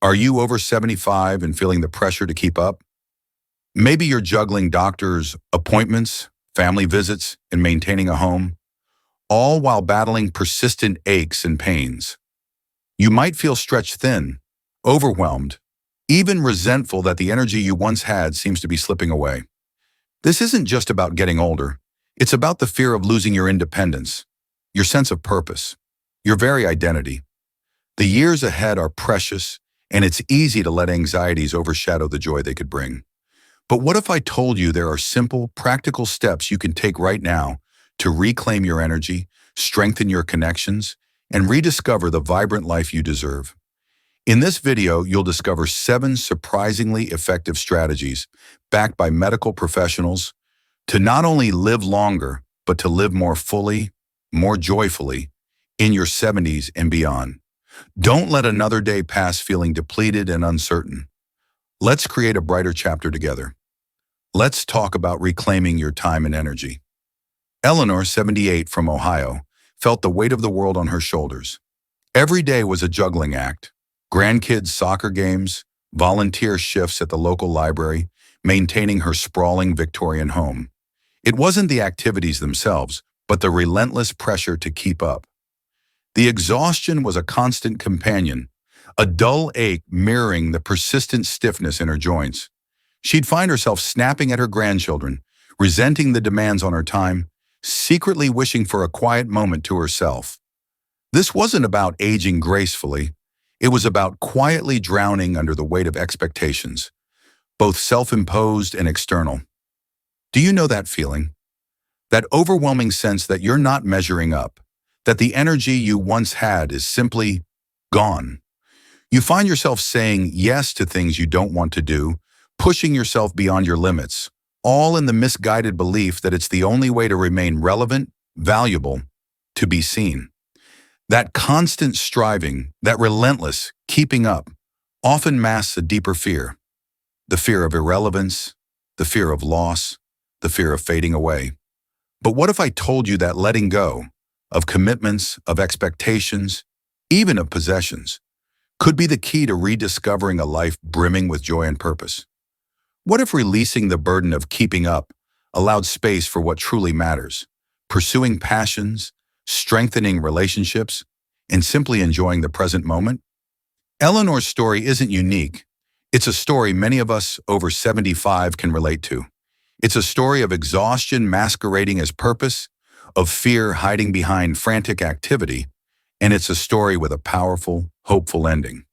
Are you over 75 and feeling the pressure to keep up? Maybe you're juggling doctor's appointments, family visits, and maintaining a home, all while battling persistent aches and pains. You might feel stretched thin, overwhelmed, even resentful that the energy you once had seems to be slipping away. This isn't just about getting older. It's about the fear of losing your independence, your sense of purpose, your very identity. The years ahead are precious, and it's easy to let anxieties overshadow the joy they could bring. But what if I told you there are simple, practical steps you can take right now to reclaim your energy, strengthen your connections, and rediscover the vibrant life you deserve? In this video, you'll discover 7 surprisingly effective strategies backed by medical professionals to not only live longer, but to live more fully, more joyfully in your 70s and beyond. Don't let another day pass feeling depleted and uncertain. Let's create a brighter chapter together. Let's talk about reclaiming your time and energy. Eleanor, 78, from Ohio, felt the weight of the world on her shoulders. Every day was a juggling act. Grandkids' soccer games, volunteer shifts at the local library, maintaining her sprawling Victorian home. It wasn't the activities themselves, but the relentless pressure to keep up. The exhaustion was a constant companion, a dull ache mirroring the persistent stiffness in her joints. She'd find herself snapping at her grandchildren, resenting the demands on her time, secretly wishing for a quiet moment to herself. This wasn't about aging gracefully. It was about quietly drowning under the weight of expectations, both self-imposed and external. Do you know that feeling? That overwhelming sense that you're not measuring up, that the energy you once had is simply gone. You find yourself saying yes to things you don't want to do, pushing yourself beyond your limits, all in the misguided belief that it's the only way to remain relevant, valuable, to be seen. That constant striving, that relentless keeping up, often masks a deeper fear. The fear of irrelevance, the fear of loss, the fear of fading away. But what if I told you that letting go of commitments, of expectations, even of possessions, could be the key to rediscovering a life brimming with joy and purpose? What if releasing the burden of keeping up allowed space for what truly matters, pursuing passions, strengthening relationships, and simply enjoying the present moment? Eleanor's story isn't unique. It's a story many of us over 75 can relate to. It's a story of exhaustion masquerading as purpose, of fear hiding behind frantic activity, and it's a story with a powerful, hopeful ending.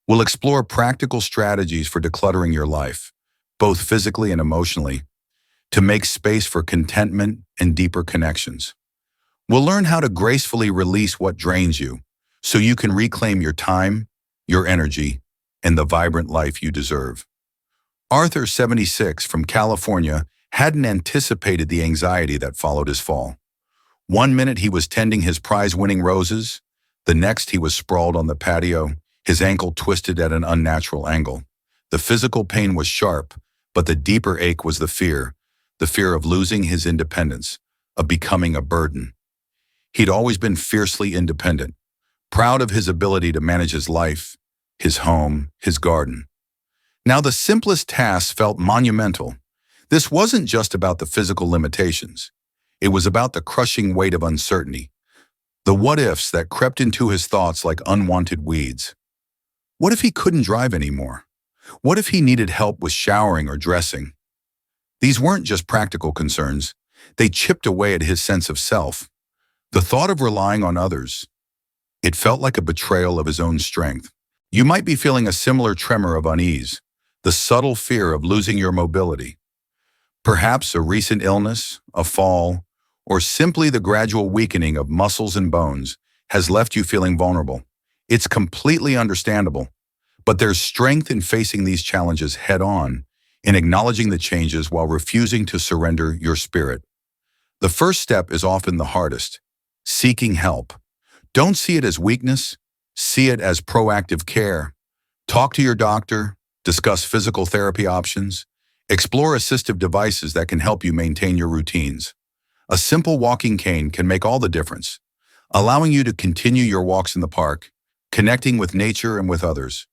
We'll explore practical strategies for decluttering your life, both physically and emotionally, to make space for contentment and deeper connections. We'll learn how to gracefully release what drains you so you can reclaim your time, your energy, and the vibrant life you deserve. Arthur, 76, from California, hadn't anticipated the anxiety that followed his fall. One minute he was tending his prize-winning roses, the next he was sprawled on the patio, his ankle twisted at an unnatural angle. The physical pain was sharp, but the deeper ache was the fear of losing his independence, of becoming a burden. He'd always been fiercely independent, proud of his ability to manage his life, his home, his garden. Now the simplest tasks felt monumental. This wasn't just about the physical limitations. It was about the crushing weight of uncertainty, the what-ifs that crept into his thoughts like unwanted weeds. What if he couldn't drive anymore? What if he needed help with showering or dressing? These weren't just practical concerns. They chipped away at his sense of self. The thought of relying on others, it felt like a betrayal of his own strength. You might be feeling a similar tremor of unease, the subtle fear of losing your mobility. Perhaps a recent illness, a fall, or simply the gradual weakening of muscles and bones has left you feeling vulnerable. It's completely understandable, but there's strength in facing these challenges head-on, in acknowledging the changes while refusing to surrender your spirit. The first step is often the hardest: seeking help. Don't see it as weakness, see it as proactive care. Talk to your doctor, discuss physical therapy options, explore assistive devices that can help you maintain your routines. A simple walking cane can make all the difference, allowing you to continue your walks in the park, connecting with nature and with others.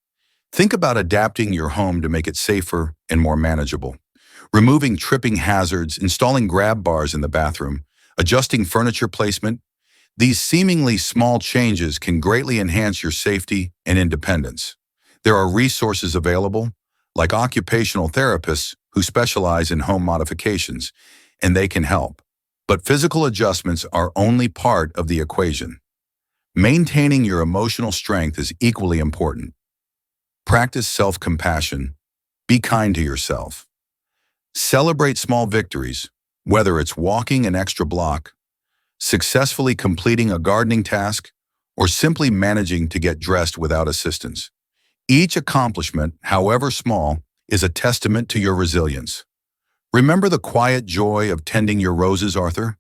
Think about adapting your home to make it safer and more manageable. Removing tripping hazards, installing grab bars in the bathroom, adjusting furniture placement. These seemingly small changes can greatly enhance your safety and independence. There are resources available, like occupational therapists who specialize in home modifications, and they can help. But physical adjustments are only part of the equation. Maintaining your emotional strength is equally important. Practice self-compassion. Be kind to yourself. Celebrate small victories, whether it's walking an extra block, successfully completing a gardening task, or simply managing to get dressed without assistance. Each accomplishment, however small, is a testament to your resilience. Remember the quiet joy of tending your roses, Arthur?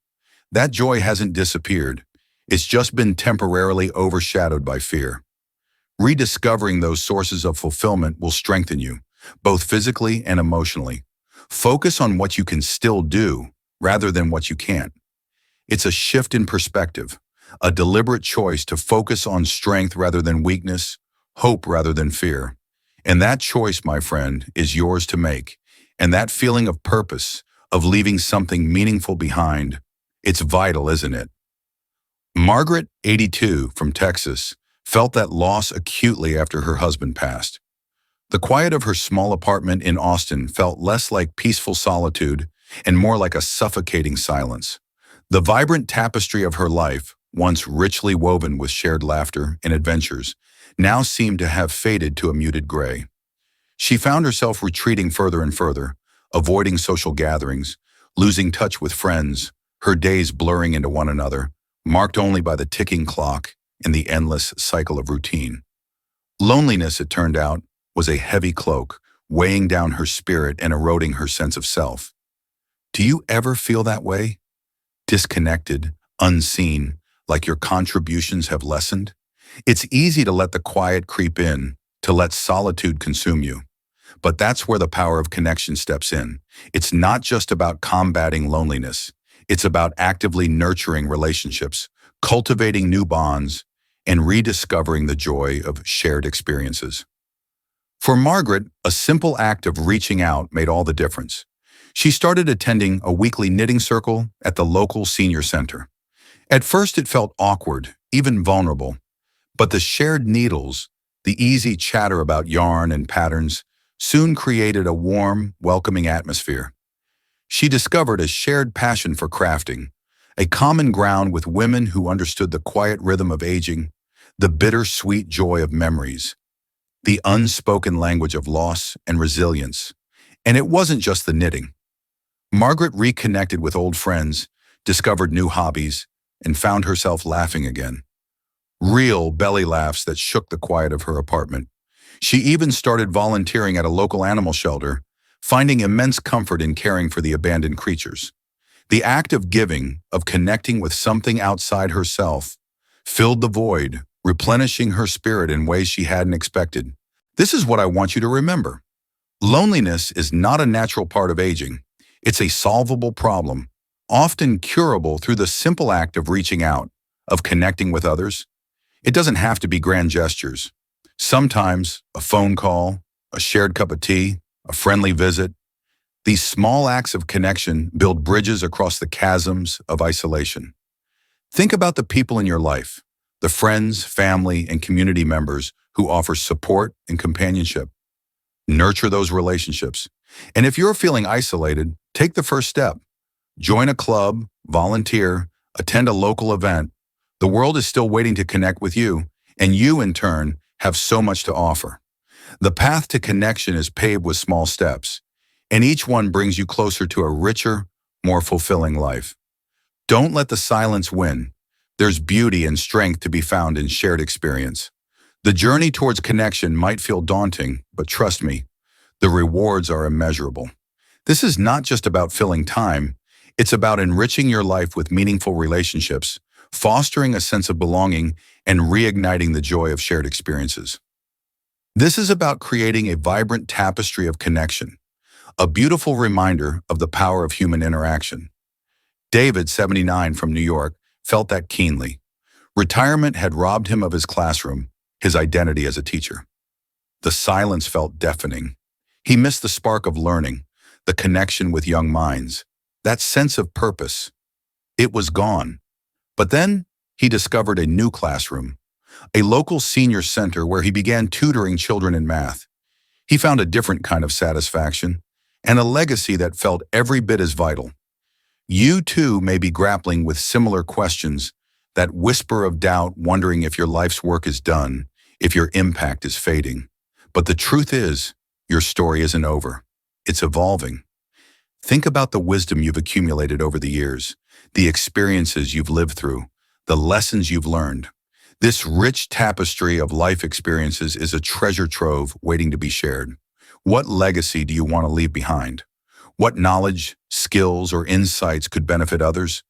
That joy hasn't disappeared. It's just been temporarily overshadowed by fear. Rediscovering those sources of fulfillment will strengthen you, both physically and emotionally. Focus on what you can still do rather than what you can't. It's a shift in perspective, a deliberate choice to focus on strength rather than weakness, hope rather than fear. And that choice, my friend, is yours to make. And that feeling of purpose, of leaving something meaningful behind, it's vital, isn't it? Margaret, 82, from Texas, felt that loss acutely after her husband passed. The quiet of her small apartment in Austin felt less like peaceful solitude and more like a suffocating silence. The vibrant tapestry of her life, once richly woven with shared laughter and adventures, now seemed to have faded to a muted gray. She found herself retreating further and further, avoiding social gatherings, losing touch with friends, her days blurring into one another, marked only by the ticking clock and the endless cycle of routine. Loneliness, it turned out, was a heavy cloak, weighing down her spirit and eroding her sense of self. Do you ever feel that way? Disconnected, unseen, like your contributions have lessened? It's easy to let the quiet creep in, to let solitude consume you. But that's where the power of connection steps in. It's not just about combating loneliness. It's about actively nurturing relationships, cultivating new bonds, and rediscovering the joy of shared experiences. For Margaret, a simple act of reaching out made all the difference. She started attending a weekly knitting circle at the local senior center. At first it felt awkward, even vulnerable, but the shared needles, the easy chatter about yarn and patterns, soon created a warm, welcoming atmosphere. She discovered a shared passion for crafting, a common ground with women who understood the quiet rhythm of aging, the bittersweet joy of memories, the unspoken language of loss and resilience. And it wasn't just the knitting. Margaret reconnected with old friends, discovered new hobbies, and found herself laughing again. Real belly laughs that shook the quiet of her apartment. She even started volunteering at a local animal shelter, finding immense comfort in caring for the abandoned creatures. The act of giving, of connecting with something outside herself, filled the void, replenishing her spirit in ways she hadn't expected. This is what I want you to remember. Loneliness is not a natural part of aging. It's a solvable problem, often curable through the simple act of reaching out, of connecting with others. It doesn't have to be grand gestures. Sometimes a phone call, a shared cup of tea, a friendly visit. These small acts of connection build bridges across the chasms of isolation. Think about the people in your life, the friends, family, and community members who offer support and companionship. Nurture those relationships. And if you're feeling isolated, take the first step. Join a club, volunteer, attend a local event. The world is still waiting to connect with you, and you, in turn, have so much to offer. The path to connection is paved with small steps, and each one brings you closer to a richer, more fulfilling life. Don't let the silence win. There's beauty and strength to be found in shared experience. The journey towards connection might feel daunting, but trust me, the rewards are immeasurable. This is not just about filling time. It's about enriching your life with meaningful relationships, fostering a sense of belonging, and reigniting the joy of shared experiences. This is about creating a vibrant tapestry of connection, a beautiful reminder of the power of human interaction. David, 79, from New York, felt that keenly. Retirement had robbed him of his classroom, his identity as a teacher. The silence felt deafening. He missed the spark of learning, the connection with young minds, that sense of purpose. It was gone. But then he discovered a new classroom, a local senior center where he began tutoring children in math. He found a different kind of satisfaction and a legacy that felt every bit as vital. You too may be grappling with similar questions, that whisper of doubt, wondering if your life's work is done, if your impact is fading. But the truth is, your story isn't over. It's evolving. Think about the wisdom you've accumulated over the years, the experiences you've lived through, the lessons you've learned. This rich tapestry of life experiences is a treasure trove waiting to be shared. What legacy do you want to leave behind? What knowledge, skills, or insights could benefit others?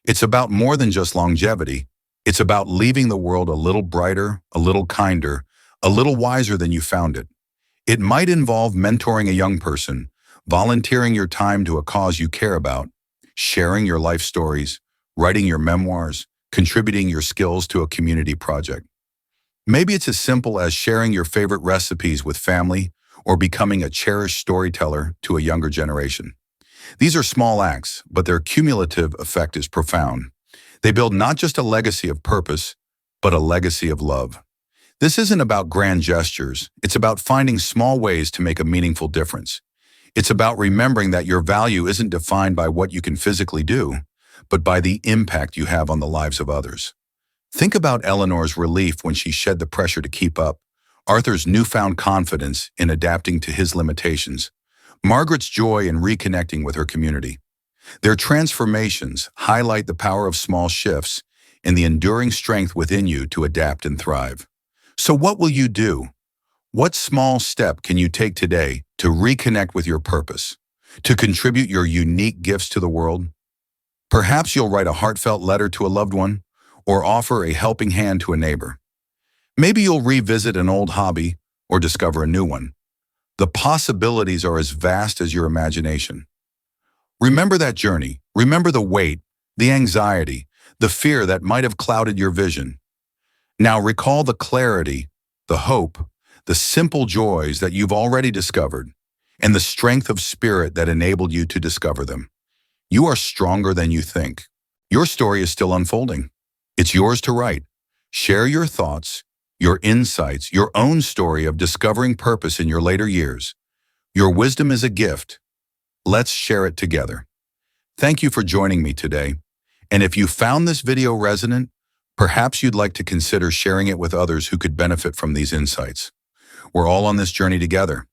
It's about more than just longevity. It's about leaving the world a little brighter, a little kinder, a little wiser than you found it. It might involve mentoring a young person, volunteering your time to a cause you care about, sharing your life stories, writing your memoirs, contributing your skills to a community project. Maybe it's as simple as sharing your favorite recipes with family or becoming a cherished storyteller to a younger generation. These are small acts, but their cumulative effect is profound. They build not just a legacy of purpose, but a legacy of love. This isn't about grand gestures. It's about finding small ways to make a meaningful difference. It's about remembering that your value isn't defined by what you can physically do, but by the impact you have on the lives of others. Think about Eleanor's relief when she shed the pressure to keep up, Arthur's newfound confidence in adapting to his limitations, Margaret's joy in reconnecting with her community. Their transformations highlight the power of small shifts and the enduring strength within you to adapt and thrive. So what will you do? What small step can you take today to reconnect with your purpose, to contribute your unique gifts to the world? Perhaps you'll write a heartfelt letter to a loved one or offer a helping hand to a neighbor. Maybe you'll revisit an old hobby or discover a new one. The possibilities are as vast as your imagination. Remember that journey. Remember the weight, the anxiety, the fear that might have clouded your vision. Now recall the clarity, the hope, the simple joys that you've already discovered, and the strength of spirit that enabled you to discover them. You are stronger than you think. Your story is still unfolding. It's yours to write. Share your thoughts, your insights, your own story of discovering purpose in your later years. Your wisdom is a gift. Let's share it together. Thank you for joining me today. And if you found this video resonant, perhaps you'd like to consider sharing it with others who could benefit from these insights. We're all on this journey together.